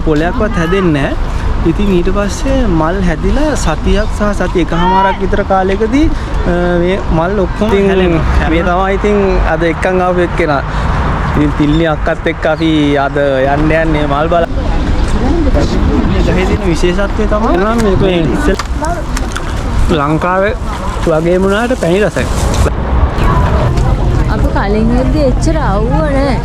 කොලයක්වත් හැදෙන්නේ නැහැ. ඉතින් ඊට පස්සේ මල් හැදිලා සතියක් සහ සති එකමාරක් විතර කාලයකදී මේ මල් ඔක්කොම හැලෙනවා. මේ තමයි ඉතින් අද එක්කන් ආපු එක්කෙනා. ඉතින් තිල්ලි අක්කත් එක්ක අපි අද යන්නේ මල් බලන්න. ගහේ තියෙන විශේෂත්වය තමයි නම් මේක ලංකාවේ වගේම උනාට පැණි රසයි. අප කලින් ඉද්දි එච්චර අවුව නැහැ.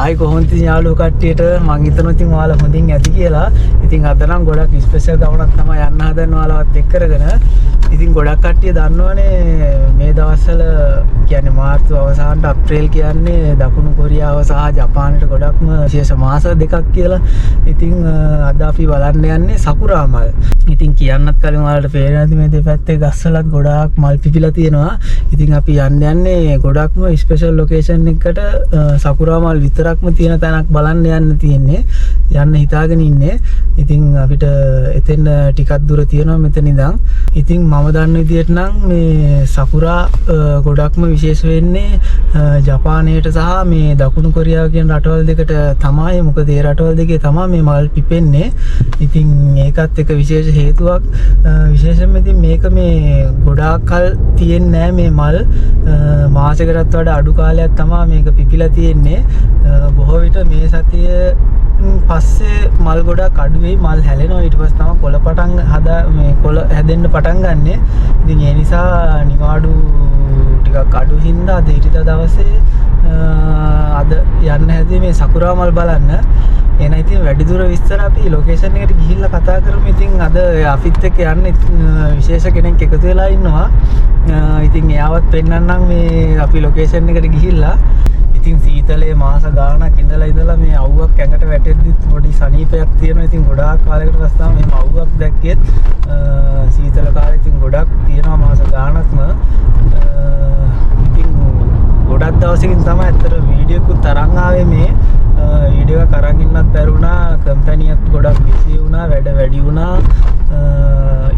ආයි කොහොමද ඉතින් යාළුවෝ කට්ටියට මං හිතනවා ඉතින් ඔයාලා හොඳින් ඇති කියලා. ඉතින් අද නම් ගොඩක් ස්පෙෂල් ගමනක් තමයි යන්න හදන්නේ ඔයාලවත් එක්ක කරගෙන. ඉතින් ගොඩක් කට්ටිය දන්නවනේ මේ දවස්වල කියන්නේ මාර්තු අවසානට අප්‍රේල් කියන්නේ දකුණු කොරියාව සහ ජපානයට ගොඩක්ම විශේෂ මාස දෙකක් කියලා. ඉතින් අද අපි බලන්න යන්නේ සකුරා මල්. ඉතින් කියන්නත් කලින් ඔයාලට පේන ඇති මේ දෙපැත්තේ ගස්වලත් ගොඩාක් මල් පිපිලා තියෙනවා. ඉතින් අපි යන්නේ ගොඩක්ම ස්පෙෂල් ලොකේෂන් එකකට සකුරා මල් විතරක්ම තියෙන තැනක් බලන්න යන්න තියෙන්නේ. යන්න හිතාගෙන ඉන්නේ. ඉතින් අපිට එතෙන් ටිකක් දුර තියෙනවා මෙතන ඉඳන්. ඉතින් මම දන්න විදිහට නම් මේ සකුරා ගොඩක්ම විශේෂ වෙන්නේ ජපානයට සහ මේ දකුණු කොරියාව කියන රටවල් දෙකට තමයි. මොකද ඒ රටවල් දෙකේ තමයි මේ මල් පිපෙන්නේ. ඉතින් ඒකත් එක විශේෂ හේතුවක්. විශේෂයෙන්ම ඉතින් මේක මේ ගොඩාක් කල් තියෙන්නේ නැහැ මේ මල්. මාසයකටත් වඩා අඩු කාලයක් තමයි මේක පිපිලා තියෙන්නේ. බොහෝ විට මේ සතිය පස්සේ මල් ගොඩක් අඩු වෙයි. මල් හැලෙනවා. ඊට පස්සේ තමයි කොළ පටන් මේ කොළ හැදෙන්න පටන් ගන්නෙ. ඉතින් ඒ නිසා නිවාඩු ටිකක් අඩු හින්දා අද ඉරිදා දවසේ අද යන්න හැදුවේ මේ සකුරා මල් බලන්න. එහෙනම් ඉතින් වැඩිදුර විස්තර අපි ලොකේෂන් එකට ගිහිල්ලා කතා කරමු. ඉතින් අද අපිත් එක්ක යන්නේ විශේෂ කෙනෙක් එකතු වෙලා ඉන්නවා. ඉතින් එයාවත් පෙන්නන්නම් මේ අපි ලොකේෂන් එකට ගිහිල්ලා. ඉතින් සීතලේ මාස ගාණක් ඉඳලා මේ අවුවක් ඇඟට වැටෙද්දි පොඩි සනීපයක් තියෙනවා. ඉතින් ගොඩාක් කාලයකට පස්සේ තමයි මේ අවුවක් දැක්කෙත්. සීතල කාලේ ඉතින් ගොඩක් තියෙනවා මාස ගාණක්ම. ඉතින් ගොඩක් දවසකින් තමයි ඇත්තට වීඩියෝකුත් තරන් ආවේ මේ. වීඩියෝ එක අරන් ඉන්නත් බැරුණා. කම්පැනිත් ගොඩක් බිසි වුණා. වැඩ වැඩි වුණා.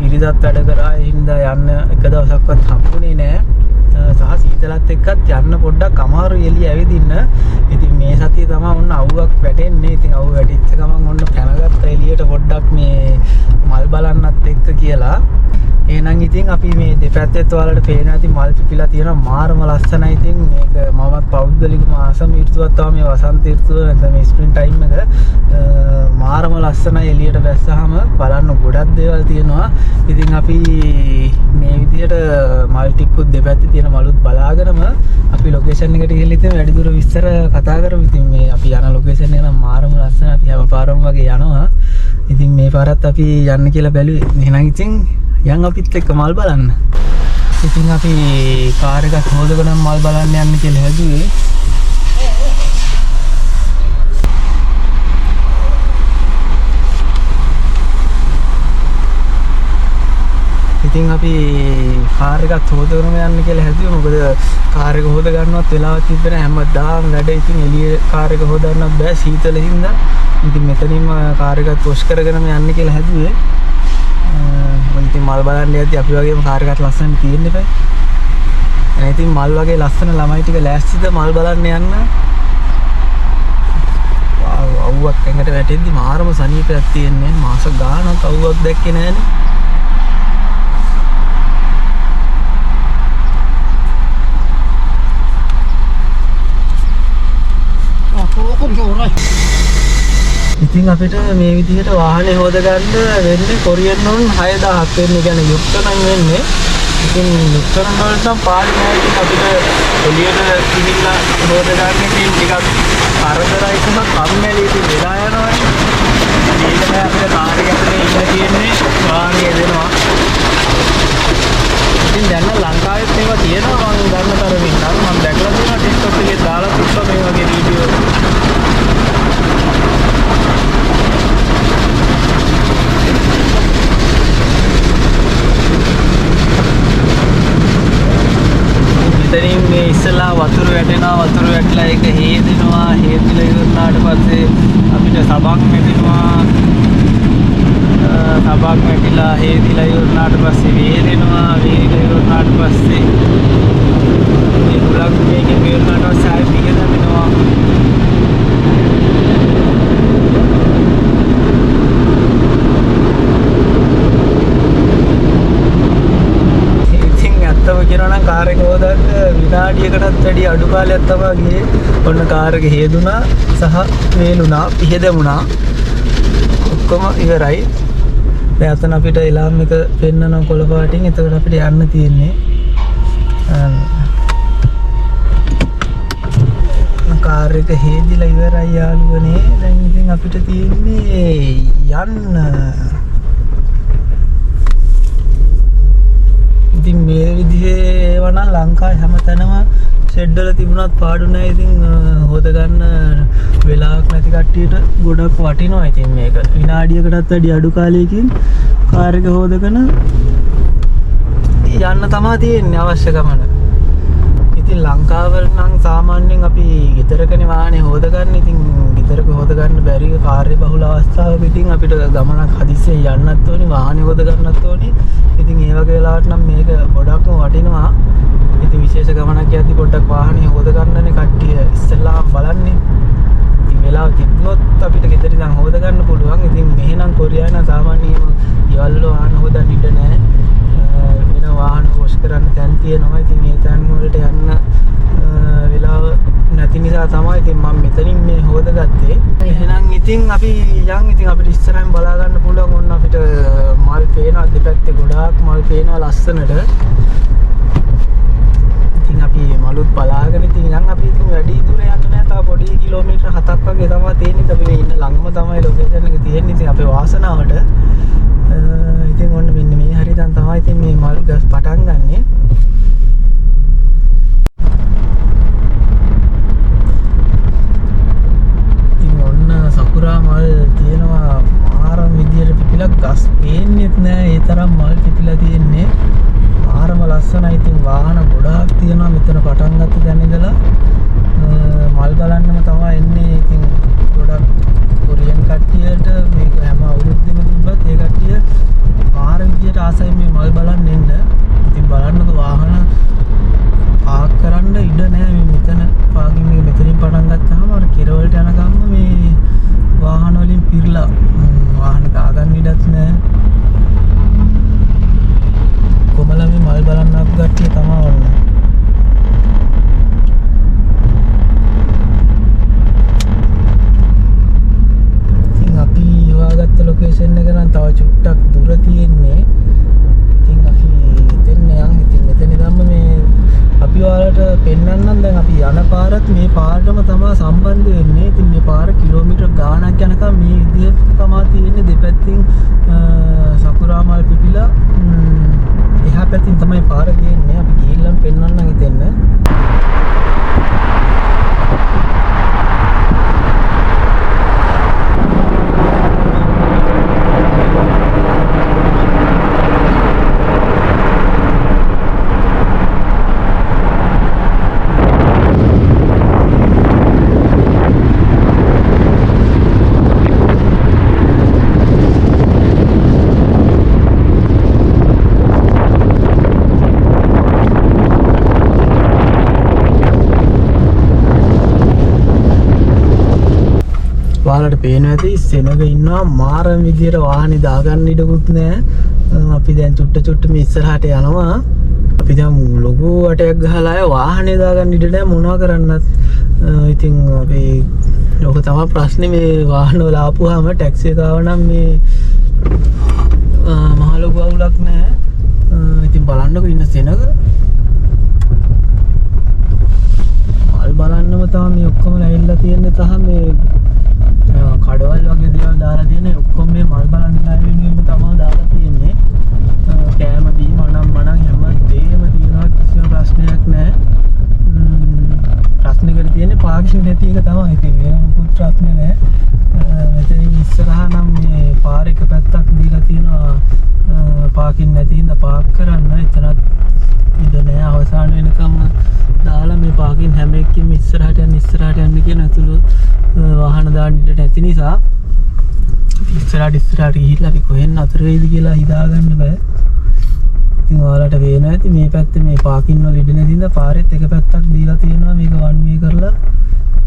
ඉරිදත් වැඩ කරා. ඒ හින්දා යන්න එක දවසක්වත් හම්බුනේ නෑ. සහ සීතලත් එක්කත් යන්න පොඩ්ඩක් අමාරු එළිය ඇවිදින්න. ඉතින් මේ සතියේ තමයි ඔන්න අවුවක් වැටෙන්නේ. ඉතින් අවුව වැටිච්ච ගමන් ඔන්න පැනගත්ත එළියට පොඩ්ඩක් මේ මල් බලන්නත් එක්ක කියලා. එහෙනම් ඉතින් අපි මේ දෙපැත්තෙත් ඔයාලට පේන ඇති මල් පිපිලා තියෙනවා. මාරම ලස්සනයි. ඉතින් මේක මමත් පෞද්ගලිකව ආසම ඍතුවක් තමයි මේ වසන්ත ඍතුව නැත්නම් මේ ස්ප්‍රින්ග් ටයිම් එක. මාරම ලස්සනයි. එළියට බැස්සහම බලන්න ගොඩක් දේවල් තියෙනවා. ඉතින් අපි මේ විදිහට මල් ටිකකුත් දෙපැත්තේ තියෙන මලුත් බලාගෙනම අපි ලොකේෂන් එකට ගිහින් ඉතින් වැඩිදුර විස්තර කතා කරමු. ඉතින් මේ අපි යන ලොකේෂන් එක නම් මාරම ලස්සනයි. අපි හැම පාරම වගේ යනවා. ඉතින් මේ පාරත් අපි යන්න කියලා බැලුවේ. එහෙනම් ඉතින් යන් අපිත් එක්ක මල් බලන්න. ඉතින් අපි කාර් එකක් හොදගෙන මල් බලන්න යන්න කියලා හැදුවේ. ඉතින් අපි කාර් එකක් හොදගෙන යන්න කියලා හැදුවේ. මොකද කාර් එක හොද ගන්නවත් වෙලාවක් තිබ්බේ නැහැ. හැමදාම වැඩ. ඉතින් එළියේ කාර් එක හොදන්නත් බෑ සීතල හින්දා. ඉතින් මෙතනින්ම කාර් එකත් වොෂ් කරගෙනම යන්න කියලා හැදුවේ. ඉතින් මල් බලන්න යද්දි අපි වගේම කාර් එකක් ලස්සන තියෙන්න එපා. එහෙනම් ඉතින් මල් වගේ ලස්සන ළමයි ටික ලෑස්තිද මල් බලන්න යන්න? වාව් අවුවක් ඇඟට වැටෙද්දි මාරම සනීපයක් තියෙන්නේ. මාස ගාණක් අවුවක් දැක්කේ නැහනේ. ඉතින් අපිට මේ විදිහට වාහනේ හොද ගන්න වෙන්නේ කොරියන් වුන් 6000ක් වෙන්නේ. කියන්නේ යුක්ත නම් වෙන්නේ. ඉතින් යුක්ත නම් වලට නම් පාඩි නෑ. ඉතින් අපිට එළියට ගිහිල්ලා හොද ගන්න ඉතින් ටිකක් කරදරයි සහ කම්මැලි ඉතින් වෙලා යනවා. ඒක තමයි අපිට කාර් එක ඇතුලේ ඉන්න තියෙන්නේ. වාහනේ දෙනවා. ඉතින් දැන් ලංකාවෙත් මේවා තියෙනවා. මම දන්න තරමින් නම් මම දැකලා තියෙනවා TikTok එකේ දාලා තිබ්බා මේ වගේ වීඩියෝ. මෙතනින් මේ ඉස්සලා වතුර වැටෙනවා. වතුර වැටලා ඒක හේදෙනවා. හේදිලා ඉවරනාට පස්සේ අපිට සබන් වැටෙනවා. තබක් වැටිලා හේදිලා ඉවරනාට පස්සේ වේදෙනවා. වේදිලා ඉවරනාට පස්සේ මේ හුලක් මේකෙන් ඉවරනාට පස්සේ ආයෙ පිහ දැමෙනවා. ඇත්තම කියනවා නම් කාර් එක හොදන්න විනාඩියකටත් වැඩි අඩු කාලයක් තමයි ගියේ. ඔන්න කාර් එක හේදුනා සහ වේලුණා, පිහ දැමුණා. ඔක්කොම ඉවරයි. දැන් අතන අපිට එලාම් එක පෙන්නන කොළ පාටින්. එතකොට අපිට යන්න තියෙන්නේ කාර් එක හේදිලා ඉවරයි යාළුවනේ. දැන් ඉතින් අපිට තියෙන්නේ යන්න. ඉතින් මේ විදිහේ ඒවා නම් ලංකාවේ හැමතැනම ෂෙඩ් වල තිබුණත් පාඩු නැහැ. ඉතින් හොද ගන්න වෙලාවක් නැති කට්ටියට ගොඩක් වටිනවා. ඉතින් මේක විනාඩියකටත් වැඩි අඩු කාලයකින් කාර් එක හොදගෙන යන්න තමයි තියෙන්නේ අවශ්‍ය ගමන. ඉතින් ලංකාවල නම් සාමාන්‍යයෙන් අපි ගෙදරකනේ වාහනේ හොදගන්න. ඉතින් ගෙදරක හොදගන්න බැරි කාර්ය බහුල අවස්ථාවක ඉතින් අපිට ගමනක් හදිස්සියෙන් යන්නත් ඕනි, වාහනේ හොදගන්නත් ඕනි. ඉතින් ඒ වගේ වෙලාවට නම් මේක ගොඩක්ම වටිනවා. ඉතින් විශේෂ ගමනක් යද්දි පොඩ්ඩක් වාහනේ හොදගන්නනේ කට්ටිය ඉස්සෙල්ලාම බලන්නේ. ඉතින් වෙලාව තිබුණොත් අපිට ගෙදර ඉඳන් හොදගන්න පුළුවන්. ඉතින් මෙහෙනම් කොරියාවේ නම් සාමාන්‍යයෙන් ඊවල වල වාහන හොදන්න ඉඩ නැහැ. වෙන වාහන වොෂ් කරන්න තැන් තියෙනවා. ඉතින් මේ තැන් වලට යන්න වෙලාව නැති නිසා තමයි ඉතින් මම මෙතනින් මේ හොදගත්තේ. එහෙනම් ඉතින් අපි යන්. ඉතින් අපිට ඉස්සරහින් බලා ගන්න පුළුවන්. ඔන්න අපිට මල් පේනවා දෙපැත්තේ ගොඩාක් මල් පේනවා ලස්සනට. ඉතින් අපි මලුත් බලාගෙන ඉතින් යන්. අපි ඉතින් වැඩි දුර යන්න නෑ. තව පොඩි කිලෝමීටර් 7ක් වගේ තමයි තියෙන්නේ. අපි මේ ඉන්න ළඟම තමයි ලොකේෂන් එක තියෙන්නේ. ඉතින් අපේ වාසනාවට ඉතින් ඔන්න මෙන්න මේ හරිය දැන් තමයි ඉතින් මේ මල් ගස් පටන් ගන්නෙ. ඉතින් ඔන්න සකුරා මල් තියෙනවා මාරම විදියට පිපිලා. ගස් පේන්නෙත් නෑ. ඒ තරම් මල් පිපිලා තියෙන්නේ. මාරම ලස්සනයි. ඉතින් වාහන ගොඩාක් තියෙනවා මෙතන පටන් ගත්ත දැන් ඉඳලා. මල් බලන්නම තමයි එන්නේ. ඉතින් ගොඩක් කොරියන් කට්ටියට මේක හැම අවුරුද්දෙම තිබ්බත් ඒ කට්ටිය පාර විදියට ආසයි මේ මල් බලන්න එන්න. ඉතින් බලන්නකෝ වාහන පාක් කරන්න ඉඩ නැහැ. මේ මෙතන පාකින් මේ මෙතනින් පටන් ගත්තාම අර කෙරවලට යන ගම්ම මේ වාහන වලින් පිරලා වාහන දාගන්න ඉඩත් නැහැ. කොමලා මේ මල් බලන්න ආපු කට්ටිය තමයි වන්න. අපි හොයාගත්ත ලොකේෂන් එක නම් තව චුට්ටක් දුර තියෙන්නේ. ඉතින් අපි එතෙන් යන්. ඉතින් මෙතන ඉඳන්ම මේ අපි ඔයාලට පෙන්වන්නම්. දැන් අපි යන පාරත් මේ පාරටම තමයි සම්බන්ධ වෙන්නේ. ඉතින් මේ පාර කිලෝමීටර් ගාණක් යනකම් මේ විදිහට තමයි තියෙන්නේ. දෙපැත්තෙන් සකුරා මල් පිපිලා එහා පැත්තෙන් තමයි පාර ගියන්නේ. අපි ගිහිල්ලා පෙන්වන්නම් ඉතින්. ඔයාලට පේනවා ඇති සෙනග ඉන්නවා මාරම විදියට වාහනේ දාගන්න ඉඩකුත් නැහැ. අපි දැන් චුට්ට මේ ඉස්සරහට යනවා. අපි දැන් ලොකු වටයක් ගහලා ආය වාහනේ දාගන්න ඉඩ නැහැ මොනවා කරන්නත්. ඉතින් අපි ලොක තමයි ප්‍රශ්නේ මේ වාහන වල ආපුවාම ටැක්සි එක ආව නම් මේ මහ ලොකු අවුලක් නැහැ. ඉතින් බලන්නකො ඉන්න සෙනග මල් බලන්නම තමයි මේ ඔක්කොම ඇවිල්ලා තියෙන්නේ. තහ මේ කඩවල් වගේ දේවල් දාලා තියෙන්නේ. ඔක්කොම මේ මල් බලන්න ආවෙන්නේ තමයි දාලා තියෙන්නේ. කෑම බීම නම් මනම් හැම දෙයක්ම තියෙනවා. කිසිම ප්‍රශ්නයක් නැහැ. ප්‍රශ්නේ තියෙන්නේ පාර්කින් නැති එක තමයි. ඉතින් වෙන මොකුත් ප්‍රශ්නේ නැහැ. මෙතන ඉස්සරහා නම් මේ පාර එක පැත්තක් දීලා තියෙනවා පාර්කින් නැති හින්දා පාර්ක් කරන්න. එතනත් ඉඩ නැහැ. අවසාන වෙනකම් දාලා මේ පාර්කින් හැම එකකින්ම ඉස්සරහට යන්න කියන අතුළු වාහන දාන්න ඉඩ නැති නිසා ඉස්සරහට ගිහිල්ලා අපි කොහෙන් අතර වෙයිද කියලා හිතාගන්න බෑ. ඉතින් ඔයාලට පේනවා ඇති මේ පැත්තේ මේ පාකින් වල ඉඩ නැතිඳ පාරෙත් එක පැත්තක් දීලා තියෙනවා මේක වන් වේ කරලා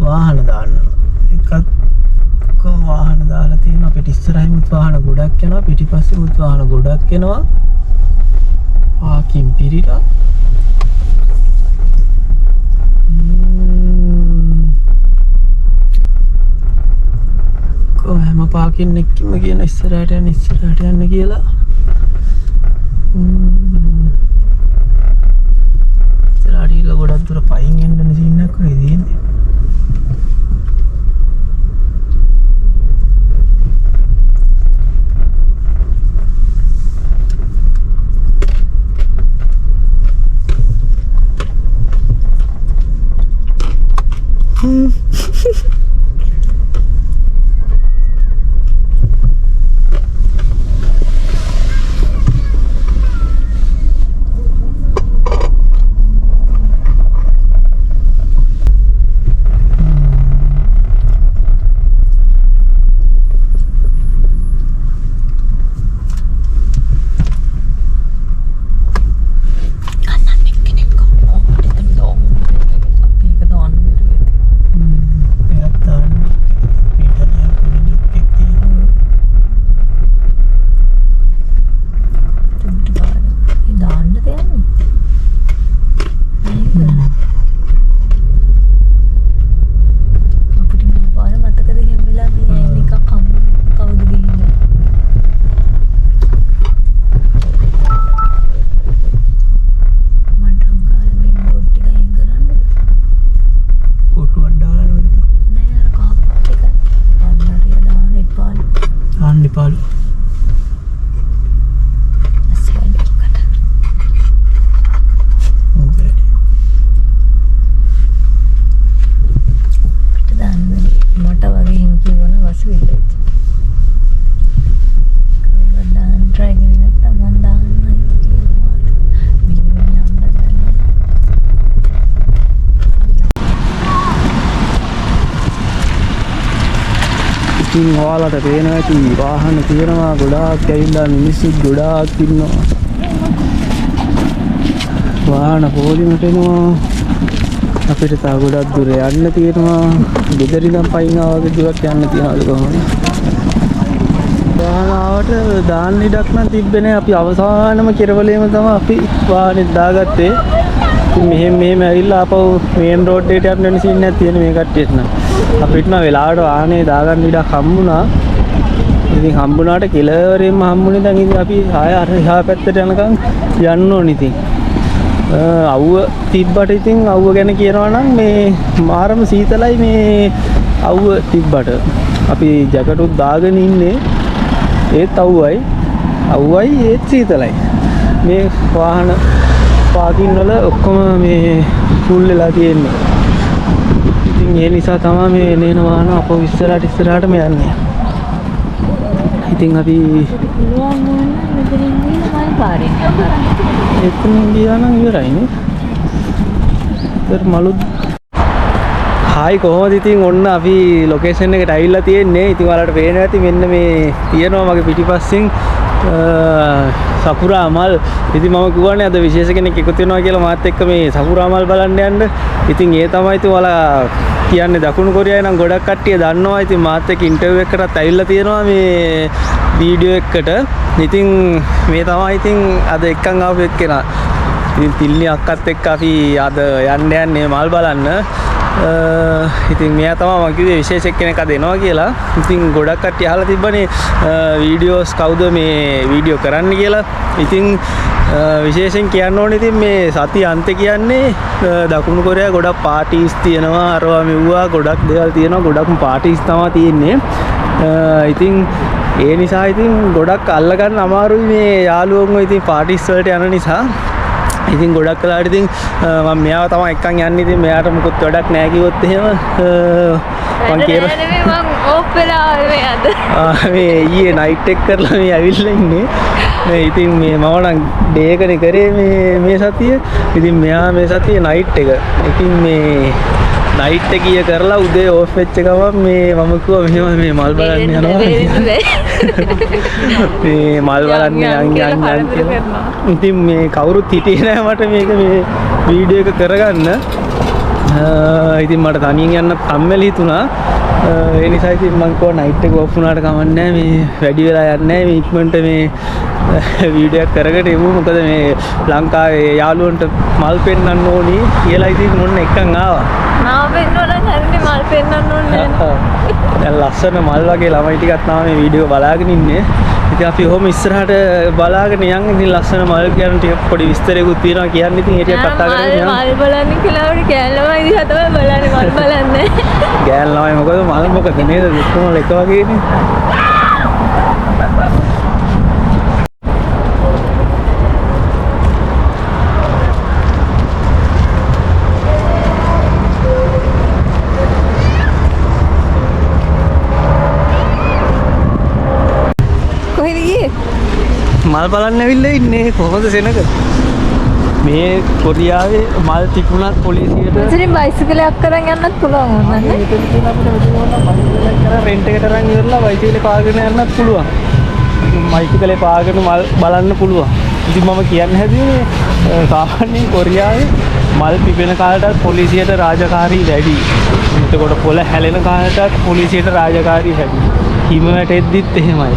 වාහන දාන්නවා. එකක් වාහන දාලා තියෙනවා. අපිට ඉස්සරහිමුත් වාහන ගොඩක් යනවා, පිටිපස්සෙමුත් වාහන ගොඩක් එනවා. පාකින් පිරිලා හැම පාකින් එක්කම කියන ඉස්සරහට යන්න කියලා ඉස්සරහට ගිහලා ගොඩක් දුර පයින් යන්න සීන් එකක් වගේ තියෙන්නේ. ඉතින් ඔයාලට පේනවා ඇති වාහන තියෙනවා ගොඩාක් ඇවිල්ලා මිනිස්සුත් ගොඩාක් ඉන්නවා. වාහන පොලිමට එනවා. අපිට තව ගොඩක් දුර යන්න තියෙනවා. ගෙදර ඉඳන් පයින් ආවගේ දුරක් යන්න තියනවාද කොහොමද? වාහන ආවට දාන්න ඉඩක් නම් තිබ්බේ නැහැ. අපි අවසානම කෙරවලේම තමයි අපි වාහනේ දාගත්තේ. ඉතින් මෙහෙම ඇවිල්ලා ආපහු මේන් රෝඩ් එකට යන්න වෙන සීන් එකක් තියෙන මේ කට්ටියට නම්. අපිට නම් වෙලාවට වාහනේ දාගන්න ඉඩක් හම්බුණා. ඉතින් හම්බුණාට කෙලවරෙන්ම හම්බුනේ. දැන් ඉතින් අපි ආය අර එහා පැත්තට යනකම් යන්න ඕනේ ඉතින්. අවුව තිබ්බට ඉතින් අවුව ගැන කියනවා නම් මේ මාරම සීතලයි මේ අවුව තිබ්බට. අපි ජැකටුත් දාගෙන ඉන්නේ. ඒත් අවුවයි ඒත් සීතලයි. මේ වාහන පාකින් වල ඔක්කොම මේ ෆුල් වෙලා තියෙන්නේ. ඉතින් ඒ නිසා තමයි මේ එන වාහන අපව ඉස්සරහටම යන්නේ. ඉතින් අපි එතනින් ගියා නම් ඉවරයිනේ. මලුත් හායි කොහොමද ඉතින් ඔන්න අපි ලොකේෂන් එකට ඇවිල්ලා තියෙන්නේ. ඉතින් ඔයාලට පේනවා ඇති මෙන්න මේ තියෙනවා මගේ පිටිපස්සෙන් සපුරා මල්. ඉතින් මම කියවනේ අද විශේෂ කෙනෙක් එකතු වෙනවා කියලා මාත් එක්ක මේ සපුරා මල් බලන්න යන්න. ඉතින් ඒ තමයි ඉතින් ඔයාලා කියන්නේ දකුණු කොරියාවේ නම් ගොඩක් කට්ටිය දන්නවා. ඉතින් මාත් එක්ක ඉන්ටර්විව් එකකටත් ඇවිල්ලා තියෙනවා මේ වීඩියෝ එකකට. ඉතින් මේ තමයි ඉතින් අද එක්කන් ආපු එක්කෙනා. ඉතින් තිල්ලි අක්කත් එක්ක අපි අද යන්නේ මල් බලන්න. ඉතින් මෙයා තමයි මම කිව්වේ විශේෂ කෙනෙක් අද එනවා කියලා. ඉතින් ගොඩක් කට්ටිය අහලා තිබ්බනේ වීඩියෝස් කවුද මේ වීඩියෝ කරන්න කියලා. ඉතින් විශේෂයෙන් කියන්න ඕනේ ඉතින් මේ සති අන්තේ කියන්නේ දකුණු කොරියාවේ ගොඩක් පාටිස් තියෙනවා. අරවා මෙව්වා ගොඩක් දේවල් තියෙනවා. ගොඩක්ම පාටිස් තමයි තියෙන්නේ. ඉතින් ඒ නිසා ඉතින් ගොඩක් අල්ලගන්න අමාරුයි මේ යාළුවෝන්ව ඉතින් පාටිස් වලට යන නිසා. ඉතින් ගොඩක් කලාට ඉතින් මම මෙයාව තමයි එක්කන් යන්නේ. ඉතින් මෙයාට මොකුත් වැඩක් නැහැ කිව්වොත් එහෙම මං කියනවා මම ඕෆ් වෙලා ආවේ අද. මේ ඊයේ නයිට් එක කරලා මේ ඇවිල්ලා ඉන්නේ. ඉතින් මේ මම නම් ඩේ එකනේ කරේ මේ සතිය. ඉතින් මෙයා මේ සතිය නයිට් එක. ඉතින් මේ නයිට් එක ගිය කරලා උදේ ඕෆ් වෙච්ච ගමන් මේ මම කිව්වා මෙහෙම මේ මල් බලන්න යනවා. මේ මල් බලන්න යන් ඉතින් මේ කවුරුත් හිටියේ නෑ මට මේක මේ වීඩියෝ එක කරගන්න. ඉතින් මට තනියෙන් යන්න කම්මැලි හිතුණා. ඒ නිසා ඉතින් මං කිව්වා නයිට් එක ඕෆ් වුණාට කමක් නෑ මේ වැඩි වෙලා යන්නේ නෑ මේ ඉක්මනට මේ වීඩියෝ එක කරගෙන ඉමු. මොකද මේ ලංකාවේ යාළුවන්ට මල් පෙන්නන්න ඕනි කියලා ඉතින් මොන්න එකන් ආවා. මාව පෙන්වන්න හරිනේ මල් පෙන්වන්න ඕනේ. දැන් ලස්සන මල් වගේ ළමයි ටිකක් තමයි මේ වීඩියෝ බලාගෙන ඉන්නේ. ඉතින් අපි ඔහොම ඉස්සරහට බලාගෙන යන්. ඉතින් ලස්සන මල් ගැන ටිකක් පොඩි විස්තරයක්ත් තියෙනවා කියන්න. ඉතින් ඒ ටික කතා කරගෙන යන්න. මල් බලන්න කියලා උඩ කෑල්ලමයි දිහා තමයි බලන්නේ මල් බලන්නේ. ගෑල් ළමයි මොකද මල් මොකද නේද දෙකම එක වගේනේ. මල් බලන්න ඇවිල්ලා ඉන්නේ කොහොමද සෙනග මේ කොරියාවේ මල් තිබුණත් පොලිසියට ඉතින් බයිසිකලයක් කරන් යන්නත් පුළුවන් ඕනන්නේ. මෙතන තියෙන අපිට රෙන්ට් එකට අරන් ඉවරලා බයිසිකලේ පාගගෙන යන්නත් පුළුවන්. බයිසිකලේ පාගගෙන මල් බලන්න පුළුවන්. ඉතින් මම කියන්න හැදුවේ සාමාන්‍යයෙන් කොරියාවේ මල් පිපෙන කාලටත් පොලිසියට රාජකාරී වැඩි. එතකොට පොළ හැලෙන කාලටත් පොලිසියට රාජකාරී වැඩි. හිම වැටෙද්දිත් එහෙමයි.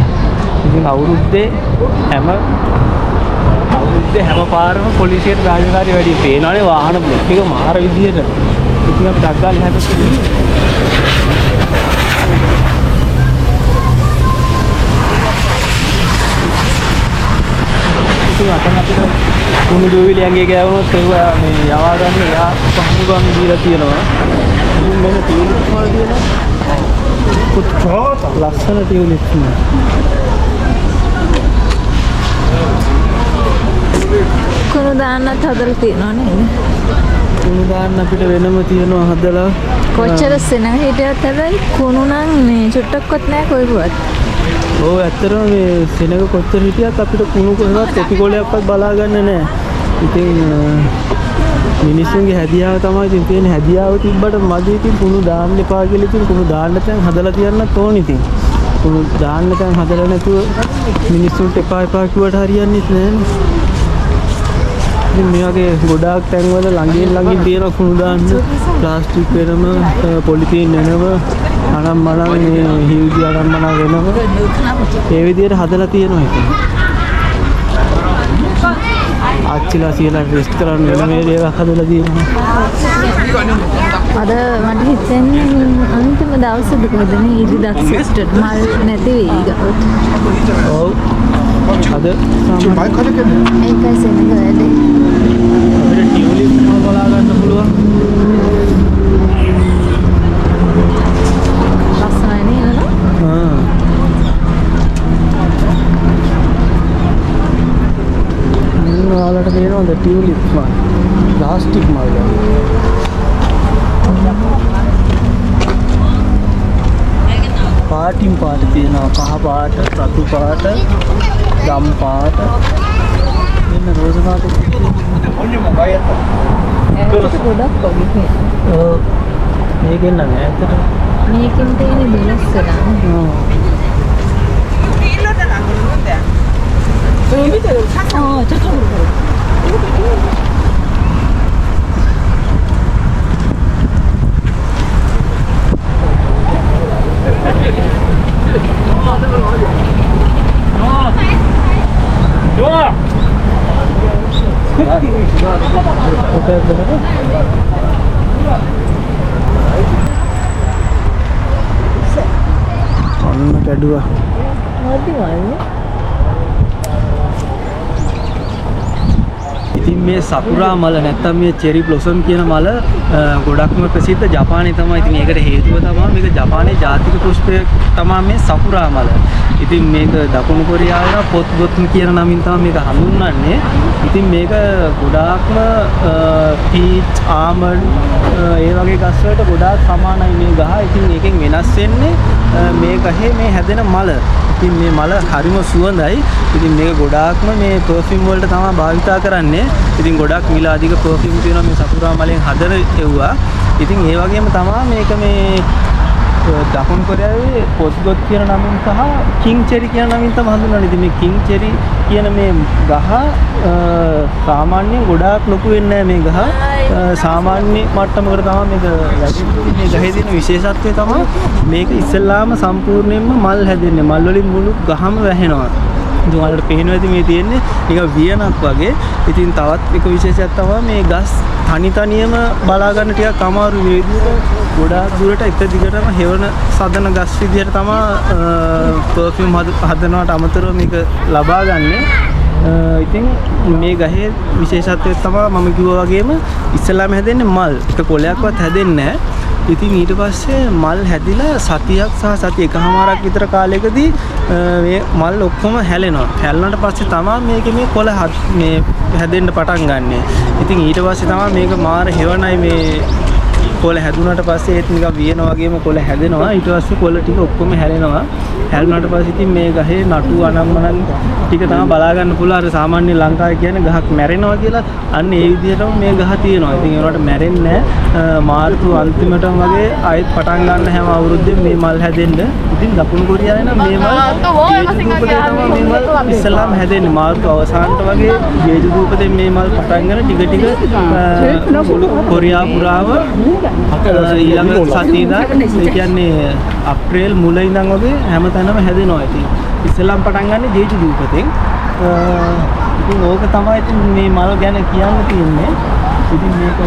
ඉතින් අවුරුද්දේ හැම පාරම පොලිසියට රාජකාරී වැඩි. පේනවනේ වාහන බ්ලොක් එක මාර විදියට. ඉතින් අපි ඩග්ගාලේ හැදෙන්නේ. ඉතින් අතන අපිට කුණු දූවිලි ඇඟේ ගෑවුනොත් ඒවා මේ යවා ගන්න එයා පහමුගම් දීලා තියෙනවා. ඉතින් මෙන්න ටියුලිප් වල තියෙනවා. ලස්සන ටියුලිප් නේ. කුණු දාන්නත් හදලා තියෙනවා නේද? කුණු දාන්න අපිට වෙනම තියෙනවා හදලා. කොච්චර සෙනග හිටියත් හැබැයි කුණු නම් මේ චුට්ටක්වත් නැහැ කොයිවත්. ඔව් ඇත්තටම මේ සෙනග කොච්චර හිටියත් අපිට කුණු කොහෙවත් එපිකොලයක්වත් බලා ගන්න නැහැ. ඉතින් මිනිස්සුන්ගේ හැදියාව තමයි ඉතින් තියෙන හැදියාව තිබ්බට මදි. ඉතින් කුණු දාන්න එපා කියලා ඉතින් කුණු දාන්න තැන් හදලා තියන්නත් ඕනේ ඉතින්. කුණු දාන්න තැන් හදලා නැතුව මිනිස්සුන්ට එපා කිව්වට හරියන්නේ නැහැ. මේ වගේ ගොඩාක් තැන්වල ළඟින් තියෙන කුණු දාන්න ප්ලාස්ටික් වෙනම පොලිතීන් වෙනම අනම් මනම් මේ හියුදි අනම් මනම් වෙනම ඒ විදිහට හදලා තියෙනවා ඒක. ආච්චිලා සියලා රෙස්ට් කරන්න වෙන මේ දේවල් හදලා තියෙනවා. අද මට හිතෙන්නේ අන්තිම දවසේද කොහෙද මේ ඉරි දක්ෂට මල් නැති වෙයි ගාවට. ඔව්. අද ඒකයි සෙනග වැඩේ. අපිට ටියුලිප් මල් බලා ගන්න පුළුවන්. ලස්සනයි නේද? ඔයාලට තේරෙනවද ටියුලිප් මල්? ප්ලාස්ටික් මල් වගේ. පාටින් පාට තියෙනවා. කහ පාට, රතු පාට, ගම් පාට. මෙන්න රෝස පාට. ඒක ගොඩක් වගේ. ඔව්. මේකෙන් නම් ඈතට. මේකෙන් තියෙන දෙලස් කරා. 저쪽으로 ඔන්න කැඩුවා. 어디 와요? ඉතින් මේ සකුරා මල නැත්තම් මේ චෙරි බ්ලොසම් කියන මල ගොඩක්ම ප්‍රසිද්ධ ජපානයේ තමයි. ඉතින් ඒකට හේතුව තමයි මේක ජපානයේ ජාතික පුෂ්පය තමයි මේ සකුරා මල. ඉතින් මේක දකුණු කොරියාවේ පොත්ගොත්ම කියන නමින් තමයි මේක හඳුන්වන්නේ. ඉතින් මේක ගොඩාක්ම පීච් ආමන්ඩ් ඒ වගේ ගස් වලට ගොඩාක් සමානයි මේ ගහ. ඉතින් මේකෙන් වෙනස් වෙන්නේ මේ ගහේ මේ හැදෙන මල. ඉතින් මේ මල හරිම සුවඳයි. ඉතින් මේක ගොඩාක්ම මේ පර්ෆියුම් වලට තමයි භාවිතා කරන්නේ. ඉතින් ගොඩක් මිල අධික පර්ෆියුම් තියෙනවා මේ සකුරා මලෙන් හදන ඒවා. ඉතින් ඒ වගේම තමයි මේක මේ දකුණු කොරියාවේ පොත්ගොත් කියන නමින් සහ කිං චෙරි කියන නමින් තමයි හඳුන්වන්නේ. ඉතින් මේ කිං චෙරි කියන මේ ගහ සාමාන්‍යයෙන් ගොඩාක් ලොකු වෙන්නේ නැහැ මේ ගහ. සාමාන්‍ය මට්ටමකට තමයි මේක වැඩි. මේ ගහේ තියෙන විශේෂත්වය තමයි මේක ඉස්සෙල්ලාම සම්පූර්ණයෙන්ම මල් හැදෙන්නේ. මල් වලින් මුළු ගහම වැහෙනවා. ඉතින් ඔයාලට පේනවා ඇති මේ තියෙන්නේ නිකන් වියනක් වගේ. ඉතින් තවත් එක විශේෂයක් තමයි මේ ගස් තනියම බලා ගන්න ටිකක් අමාරු මේ විදිහට ගොඩාක් දුරට එක දිගටම හෙවන සදන ගස් විදිහට තමයි පර්ෆියුම් හදනවට අමතරව මේක ලබා ගන්න. ඉතින් මේ ගහේ විශේෂත්වය තමයි මම කිව්වා වගේම ඉස්සෙල්ලාම හැදෙන්නේ මල්. එක කොලයක්වත් හැදෙන්නේ නැහැ. ඉතින් ඊට පස්සේ මල් හැදිලා සතියක් සහ සති එකමාරක් විතර කාලයකදී මේ මල් ඔක්කොම හැලෙනවා. හැලුණාට පස්සේ තමයි මේකේ මේ කොළ මේ හැදෙන්න පටන් ගන්නෙ. ඉතින් ඊට පස්සේ තමයි මේක මාර හෙවණයි මේ කොළ හැදුනට පස්සේ ඒත් නිකන් වියන වගේම කොළ හැදෙනවා. ඊට පස්සේ කොළ ටික ඔක්කොම හැලෙනවා. හැලුණාට පස්සේ ඉතින් මේ ගහේ නටු අනම්මනන් ටික තමයි බලා ගන්න පුළුවන්. අර සාමාන්‍ය ලංකාවේ කියන්නේ ගහක් මැරෙනවා කියලා. අන්න ඒ විදිහටම මේ ගහ තියෙනවා. ඉතින් ඒනට මැරෙන්නේ නැහැ. මාර්තු අන්තිමටම වගේ ආයෙත් පටන් ගන්න හැම අවුරුද්දෙම මේ මල් හැදෙන්න. ඉතින් දකුණු කොරියාවේ නම් මේ මල් ඉස්සලාම හැදෙන්නේ මාර්තු අවසානට වගේ ජේජු දූපතෙන් මේ මල් පටන් ගන්න ටික කොරියා පුරාම ඊළඟ සතිය ඉඳන් ඒ කියන්නේ අප්‍රේල් මුල ඉඳන් වගේ හැමතැනම හැදෙනවා. ඉතින් ඉස්සෙල්ලාම පටන් ගන්න ජේජු දූපතෙන්. ඉතින් ඕක තමයි ඉතින් මේ මල ගැන කියන්න තියෙන්නේ. ඉතින් මේක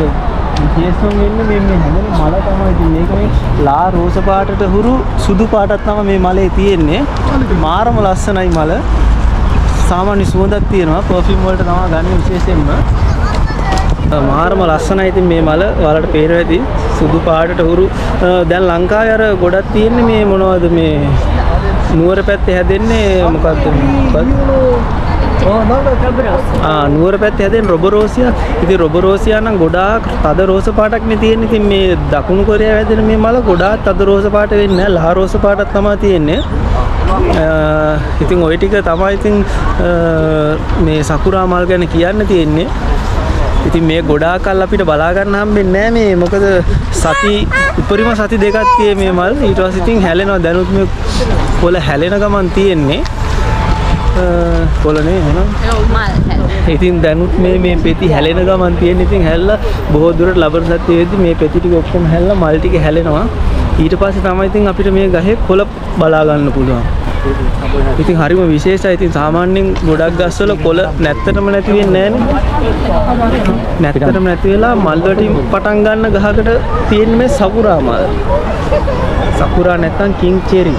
විශේෂයෙන් වෙන්නේ මේ හැදෙන මල තමයි. ඉතින් මේක මේ ලා රෝස පාටට හුරු සුදු පාටක් තමයි මේ මලේ තියෙන්නේ. මාරම ලස්සනයි මල. සාමාන්‍ය සුවඳක් තියෙනවා. පර්ෆියුම් වලට තමයි ගන්න විශේෂයෙන්ම. මාරම ලස්සනයි. ඉතින් මේ මල ඔයාලට පේනවා ඇති සුදු පාටට හුරු. දැන් ලංකාවේ අර ගොඩක් තියෙන්නේ මේ මොනවද මේ නුවර පැත්තේ හැදෙන්නේ මොකක්ද නුවර පැත්තේ හැදෙන රොබරෝසියා. ඉතින් රොබරෝසියා නම් ගොඩාක් තද රෝස පාටක් නේ තියෙන්නේ. ඉතින් මේ දකුණු කොරියාවේ හැදෙන මේ මල ගොඩාක් තද රෝස පාට වෙන්නේ නැහැ. ලහ රෝස පාටක් තමයි තියෙන්නේ. ඉතින් ওই ටික තමයි ඉතින් මේ සකුරා මල් ගැන කියන්න තියෙන්නේ. ඉතින් මේ ගොඩාක් කල් අපිට බලා ගන්න හම්බෙන්නේ නැහැ මේ. මොකද සති උපරිම සති දෙකක් tie මේ මල්. ඊට පස්සේ ඉතින් හැලෙනවා. දැනුත් මේ කොළ හැලෙන ගමන් තියෙන්නේ. කොළනේ එහෙනම්. ඉතින් දැනුත් මේ පෙති හැලෙන ගමන් තියෙන්නේ. ඉතින් හැල්ලා බොහෝ දුරට ලබන සතියේදී මේ පෙති ටික ඔක්කොම හැල්ලා මල් ටික හැලෙනවා. ඊට පස්සේ තමයි ඉතින් අපිට මේ ගහේ කොළ බලා ගන්න පුළුවන්. ඉතින් හරිම විශේෂයි. ඉතින් සාමාන්‍යයෙන් ගොඩක් ගස්වල කොළ නැත්තටම නැති වෙන්නේ නැහැනේ. නැත්තටම නැති වෙලා මල් වලින් පටන් ගන්න ගහකට තියෙන මේ සකුරා මල්. සකුරා නැත්තම් කිං චෙරි.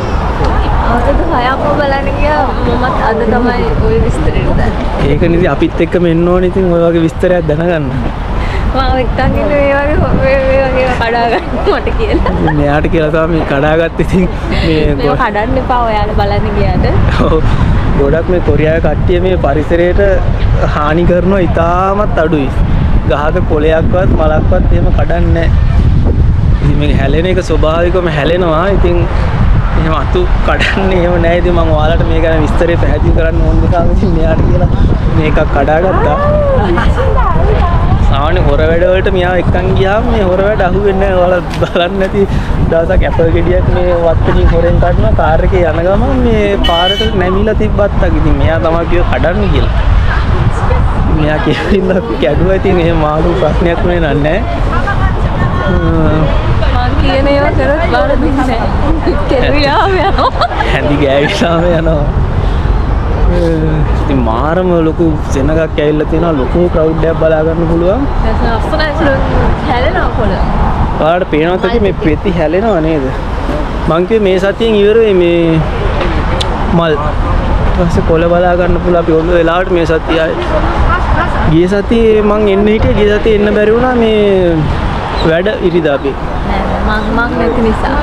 අවුරුදු 6ක්ම බලන්න ගියා. මමත් අද තමයි ওই විස්තරේ දාන්නේ. ඒක නිදි අපිත් එක්කම එන්න ඕනේ. ඉතින් ඔය වගේ විස්තරයක් දැනගන්න. මම එක්කන් ඉන්නේ මේ වගේ කඩා ගන්න මට කියලා. මෙයාට කියලා තමයි මේ කඩාගත්තේ. ඉතින් මේ කඩන්න එපා ඔයාලා බලන්න ගියාට. ඔව්. ගොඩක් මේ කොරියාවේ කට්ටිය මේ පරිසරයට හානි කරනවා ඉතාමත් අඩුයි. ගහක කොළයක්වත් මලක්වත් එහෙම කඩන්නේ නැහැ. ඉතින් මේක හැලෙන එක ස්වභාවිකවම හැලෙනවා. ඉතින් එහෙම අතු කඩන්නේ එහෙම නැහැ. ඉතින් මම ඔයාලට මේ ගැන විස්තරේ පැහැදිලි කරන්න ඕන නිසා ඉතින් මෙයාට කියලා මේකක් කඩාගත්තා. සාමාන්‍ය හොර වැඩ වලට මෙයා එක්කන් ගියාම මේ හොර වැඩ අහුවෙන්නේ නැහැ. ඔයාලා බලන්නේ නැති දවසක් ඇපල් ගෙඩියක් මේ වත්තකින් හොරෙන් කඩනවා. කාර් එකේ යන ගමන් මේ පාරට නැමිලා තිබ්බත්තක්. ඉතින් මෙයා තමයි කිව්ව කඩන්න කියලා. මෙයා කියනවා කැඩුවා. ඉතින් එහෙම මාළු ප්‍රශ්නයක් නෙවෙයි නෑ. කියන ඒවා කරොත් බාර දෙන්නේ නැහැ. කෙරුවාම යනවා. හැඳි ගෑවිලාම යනවා. ඉතින් මාරම ලොකු සෙනගක් ඇවිල්ලා තියෙනවා. ලොකු ක්‍රවුඩ් එකක් බලා ගන්න පුළුවන්. ලස්සනයි හැලෙනවා කොළ. ඔයාලට පේනවද මේ පෙති හැලෙනව නේද? මං කිව්වේ මේ සතියෙන් ඉවර වෙයි මේ මල්. ඊපස්සේ කොළ බලා ගන්න පුළුවන් අපි ඔන්න වෙලාවට මේ සතිය ආයේ. ගිය සතියේ මං එන්න හිටියේ. ගිය සතියේ එන්න බැරි වුණා මේ වැඩ ඉරිදා අපි. මං නැති නිසා.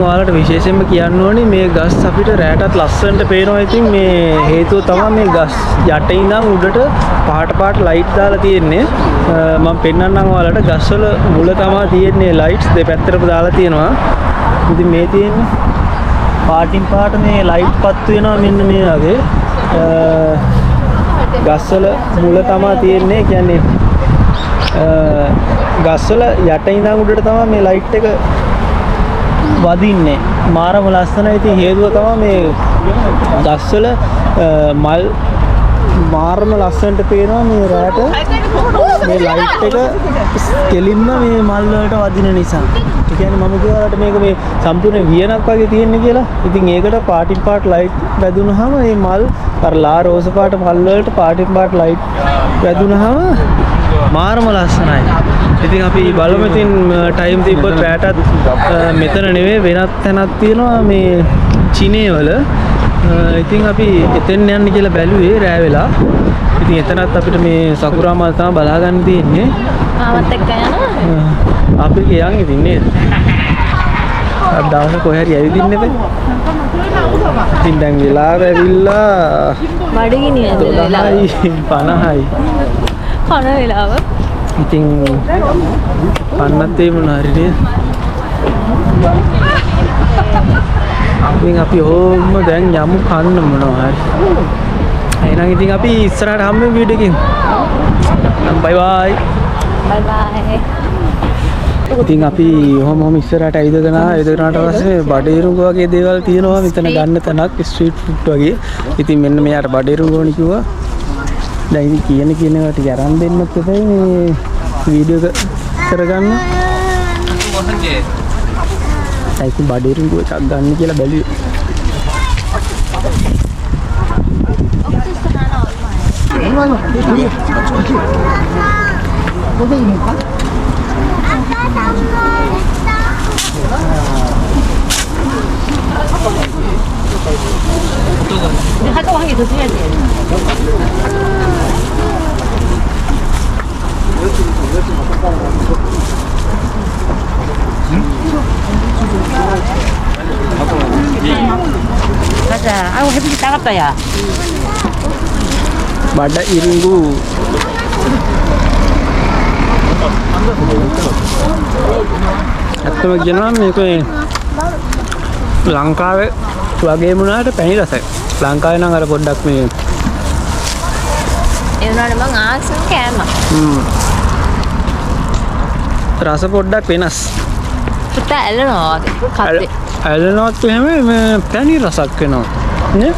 ඔයාලට විශේෂයෙන්ම කියන්න ඕනේ මේ ගස් අපිට රැටත් ලස්සනට පේනවා. ඉතින් මේ හේතුව තමයි මේ ගස් යට ඉඳන් උඩට පාට ලයිට් දාලා තියෙන්නේ. මම පෙන්නන්නම් ඔයාලට ගස්වල මුල තමයි තියෙන්නේ ලයිට්ස් දෙපැත්තටම දාලා තියෙනවා. ඉතින් මේ තියෙන්නේ පාටින් පාට මේ ලයිට් පත් වෙනවා මෙන්න මේ වගේ. ගස්වල මුල තමයි තියෙන්නේ. කියන්නේ ගස්වල යට ඉඳන් උඩට තමයි මේ ලයිට් එක වදින්නේ. මාරම ලස්සනයි. ඉතින් හේතුව තමයි මේ ගස්වල මල් මාරම ලස්සනට පේනවා මේ රැට මේ ලයිට් එක කෙලින්ම මේ මල් වලට වදින නිසා. ඒ කියන්නේ මම කියලාට මේක මේ සම්පූර්ණ වියනක් වගේ තියෙන්නේ කියලා. ඉතින් ඒකට පාටින් පාට ලයිට් වැදුනහම මේ මල් අර ලා රෝස පාට මල් වලට පාටින් පාට ලයිට් වැදුනහම මාරම ලස්සනයි. ඉතින් අපි බලමු ඉතින් ටයිම් තිබ්බොත් රැටත් මෙතන නෙවෙයි වෙනත් තැනක් තියෙනවා මේ චිනේ වල. ඉතින් අපි එතෙන් යන්න කියලා බැලුවේ රෑ වෙලා. ඉතින් එතනත් අපිට මේ සකුරා මල් තමයි බලා ගන්න තියෙන්නේ. ආවත් එක්ක යනවා. අපි යන් ඉතින් නේද? අද දවසේ කොහේ හරි ඇවිදින්න එපා. ඉතින් දැන් වෙලාව ඇවිල්ලා බඩගිනියද වෙලාව? 50යි. කන වෙලාව. ඉතින් පන්නත් ඒ මොන හරි නේද? ඉතින් අපි ඕම දැන් යමු කන්න මොනවා හරි. එහෙනම් ඉතින් අපි ඉස්සරහට හම්බෙමු වීඩියෝ එකකින්. බයි බයි. බයි බයි. ඉතින් අපි ඔහොම ඉස්සරහට ඇවිදගෙන පස්සේ බඩේරුඟ වගේ දේවල් තියෙනවා මෙතන ගන්න තැනක් ස්ට්‍රීට් ෆුඩ් වගේ. ඉතින් මෙන්න මෙයාට බඩේරුඟ ඕනි කිව්වා. දැන් ඉතින් කියන ඒවා ටික අරන් දෙන්නත් එපා මේ වීඩියෝ එක කරගන්න. ඒක බඩේරුඟ එකක් ගන්න කියලා බැලුවේ. 맞아. 아이고 햇빛이 따갑다 야. බඩ ඉරිඟු ඇත්තම කියනවා මේක ලංකාවේ වගේ වුණාට පැණි රසයි. ලංකාවේ නම් අර පොඩ්ඩක් මේ ඒ වුණාට මං ආසම කෑම. රස පොඩ්ඩක් වෙනස්. පුතා ඇලෙනවා වගේ. කප්පේ. ඇලෙනවත් එහෙම මේ පැණි රසක් වෙනවා. නේ?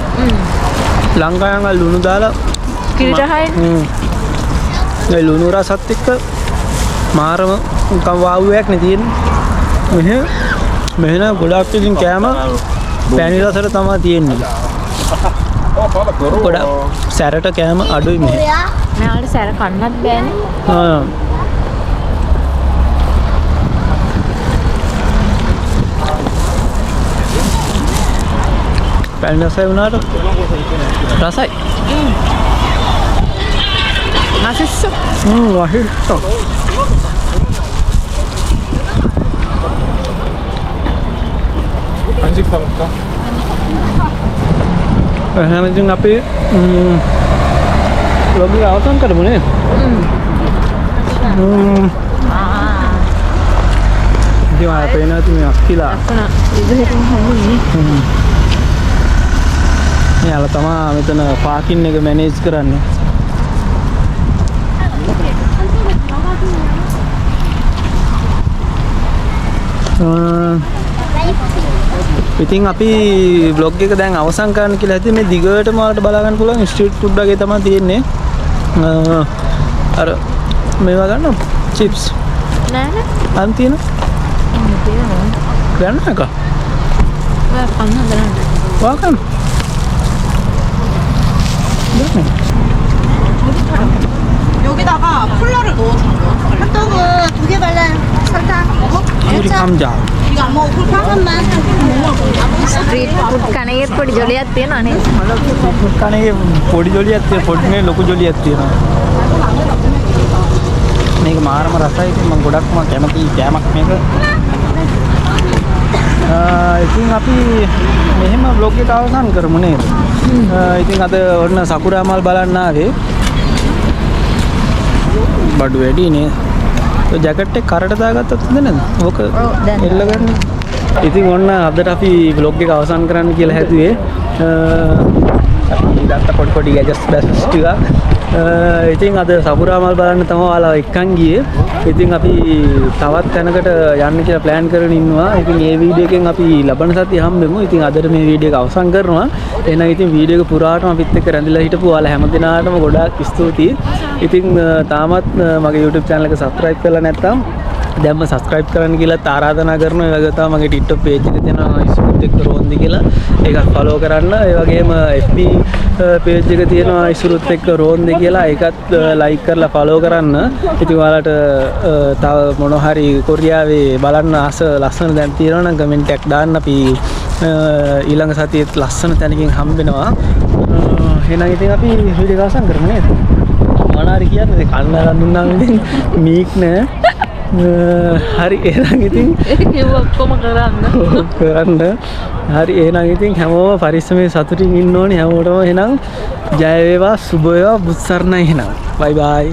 ලංකාවෙන් අර ලුණු දාලා කිරිටහයි. ඒ ලුණු රසත් එක්ක මාරම නිකන් වාව්වයක් නේ තියෙන්නේ. මෙහෙන ගොඩක් ඉතින් කෑම පැණි රසට තමයි තියෙන්නේ. ගොඩක් සැරට කෑම අඩුයි මෙහෙ. මෙයාලට සැර කන්නත් බෑනේ. පැණි රසයි වුණාට රසයි. 맛있어. 맛있어. 간식 사볼까? එහෙනම් ඉතින් අපි වගේ අවසන් කරමු නේ. ඉතින් අපේ නැති මේ අක්කිලා. ඉතින් හම්බුනේ. මෙයාලා තමයි මෙතන පාකින් එක මැනේජ් කරන්නේ. ඉතින් අපි vlog එක දැන් අවසන් කරන්න කියලා හිතුවේ. මේ දිගටම ඔයාලට බලා ගන්න පුළුවන් ස්ට්‍රීට් ෆුඩ් වගේ තමයි තියෙන්නේ. අර මේවා ගන්න චිප්ස් නෑ අන් තියෙනවා. ගන්න එක. කන්න හදන්න. වාකම්. 여기다가 콜라를 넣어서 핫도그 2개 발라요. 설탕. 우리 감자. 이거 안 먹어 콜라? 조금만. ස්ට්‍රීට් ෆුඩ් කණේ පොඩි ජොලියක් තියෙනවා නේ. කණේ පොඩි ජොලියක් තියෙනවා. පොඩි නේ ලොකු ජොලියක් තියෙනවා. මේක මාරම රසයි. ඉතින් මම ගොඩක්ම කැමති කෑමක් මේක. ඉතින් අපි මෙහෙම බ්ලොග් එක අවසන් කරමු නේද? ඉතින් අද ඔන්න සකුරා මල් බලන්න ආවේ. බඩු වැඩි නේ. ඒ ජැකට් එක කරට දාගත්තත් හොඳ නැද්ද? ඕක එල්ල ගන්න. ඉතින් ඔන්න අදට අපි බ්ලොග් එක අවසන් කරන්න කියලා හැදුවේ. අපි ගත්ත පොඩි ගැජට්ස් බැස්ස් ටික. ඉතින් අද සකුරා මල් බලන්න තමයි ඔයාලා එක්කන් ගියේ. ඉතින් අපි තවත් තැනකට යන්න කියලා ප්ලෑන් කරගෙන ඉන්නවා. ඉතින් මේ වීඩියෝ එකෙන් අපි ලබන සතිය හම්බෙමු. ඉතින් අදට මේ වීඩියෝ එක අවසන් කරනවා. එහෙනම් ඉතින් වීඩියෝ එක පුරාටම අපිත් එක්ක රැඳිලා හිටපු ඔයාලා හැම දිනාටම ගොඩාක් ස්තුතියි. ඉතින් තාමත් මගේ YouTube channel එක subscribe කරලා නැත්නම් දැන්ම subscribe කරන්න කියලා ආරාධනා කරනවා. ඒ වගේ තමයි මගේ TikTok page එක තියෙනවා ඉස්කුත් එක්ක රෝන්දි කියලා. ඒකත් follow කරන්න. ඒ වගේම FB page එක තියෙනවා ඉස්කුත් එක්ක රෝන්දි කියලා. ඒකත් like කරලා follow කරන්න. ඉතින් ඔයාලට තව මොනවා හරි කොරියාවේ බලන්න ආස ලස්සන දැන් තියෙනවා නම් comment එකක් දාන්න. අපි ඊළඟ සතියේත් ලස්සන තැනකින් හම්බෙනවා. එහෙනම් ඉතින් අපි වීඩියෝ එක අවසන් කරමු නේද? මොනාරි කියන්නේ කන්න දුන්නාම ඉතින් මීක් නෑ. හරි එහෙනම් ඉතින් ඒක ඔක්කොම කරන්න. හරි එහෙනම් ඉතින් හැමෝම පරිස්සමෙන් සතුටින් ඉන්න ඕනේ හැමෝටම. එහෙනම් ජය වේවා සුබ වේවා බුත් සරණයි. එහෙනම් බයි බයි.